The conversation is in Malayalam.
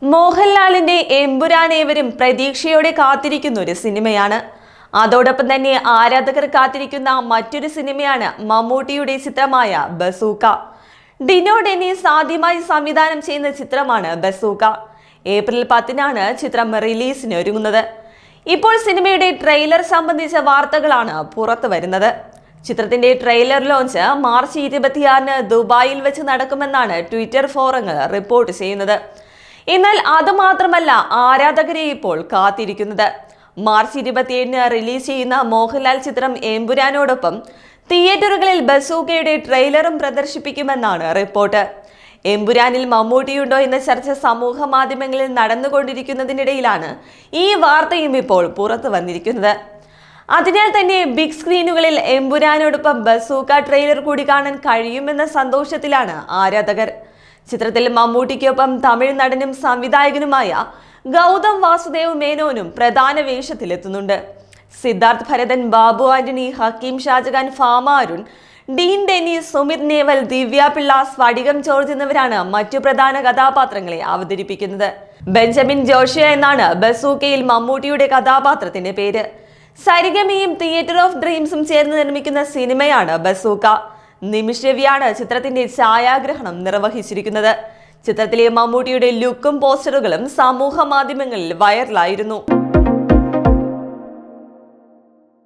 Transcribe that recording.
മോഹൻലാലിന്റെ എമ്പുരാൻ ഏവരും പ്രതീക്ഷയോടെ കാത്തിരിക്കുന്ന ഒരു സിനിമയാണ്. അതോടൊപ്പം തന്നെ ആരാധകർ കാത്തിരിക്കുന്ന മറ്റൊരു സിനിമയാണ് മമ്മൂട്ടിയുടെ ചിത്രമായ ബസൂക്ക. ഡിനോ ഡെന്നീസ് ആദ്യമായി സംവിധാനം ചെയ്യുന്ന ചിത്രമാണ് ബസൂക്ക. ഏപ്രിൽ 10-നാണ് ചിത്രം റിലീസിന് ഒരുങ്ങുന്നത്. ഇപ്പോൾ സിനിമയുടെ ട്രെയിലർ സംബന്ധിച്ച വാർത്തകളാണ് പുറത്തു വരുന്നത്. ചിത്രത്തിന്റെ ട്രെയിലർ ലോഞ്ച് മാർച്ച് 26-ന് ദുബായിൽ വെച്ച് നടക്കുമെന്നാണ് ട്വിറ്റർ ഫോറങ്ങൾ റിപ്പോർട്ട് ചെയ്യുന്നത്. എന്നാൽ അതുമാത്രമല്ല ആരാധകരെ ഇപ്പോൾ കാത്തിരിക്കുന്നത്. മാർച്ച് 27-ന് റിലീസ് ചെയ്യുന്ന മോഹൻലാൽ ചിത്രം എമ്പുരാനോടൊപ്പം തിയേറ്ററുകളിൽ ബസൂക്കയുടെ ട്രെയിലറും പ്രദർശിപ്പിക്കുമെന്നാണ് റിപ്പോർട്ട്. എമ്പുരാനിൽ മമ്മൂട്ടിയുണ്ടോ എന്ന ചർച്ച സമൂഹ മാധ്യമങ്ങളിൽ നടന്നുകൊണ്ടിരിക്കുന്നതിനിടയിലാണ് ഈ വാർത്തയും ഇപ്പോൾ പുറത്തു വന്നിരിക്കുന്നത്. അതിനാൽ തന്നെ ബിഗ് സ്ക്രീനുകളിൽ എമ്പുരാനോടൊപ്പം ബസൂക്ക ട്രെയിലർ കൂടി കാണാൻ കഴിയുമെന്ന സന്തോഷത്തിലാണ് ആരാധകർ. ചിത്രത്തിൽ മമ്മൂട്ടിക്കൊപ്പം തമിഴ് നടനും സംവിധായകനുമായ ഗൗതം വാസുദേവ് മേനോനും പ്രധാന വേഷത്തിലെത്തുന്നുണ്ട്. സിദ്ധാർത്ഥ് ഭരതൻ, ബാബു ആന്റണി, ഹക്കീം ഷാജഹാൻ, ഫാമ അരുൺ, ഡീൻ ഡെന്നീസ്, സുമിത് നേവൽ, ദിവ്യ പിള്ള, സ്ഫടികം ജോർജ് എന്നിവരാണ് മറ്റു പ്രധാന കഥാപാത്രങ്ങളെ അവതരിപ്പിക്കുന്നത്. ബെഞ്ചമിൻ ജോഷിയ എന്നാണ് ബസൂക്കയിൽ മമ്മൂട്ടിയുടെ കഥാപാത്രത്തിന്റെ പേര്. സരിഗമയും തിയേറ്റർ ഓഫ് ഡ്രീംസും ചേർന്ന് നിർമ്മിക്കുന്ന സിനിമയാണ് ബസൂക്ക. നിമിഷ് രവിയാണ് ചിത്രത്തിന്റെ ഛായാഗ്രഹണം നിർവഹിച്ചിരിക്കുന്നത്. ചിത്രത്തിലെ മമ്മൂട്ടിയുടെ ലുക്കും പോസ്റ്ററുകളും സമൂഹ മാധ്യമങ്ങളിൽ വൈറലായിരുന്നു.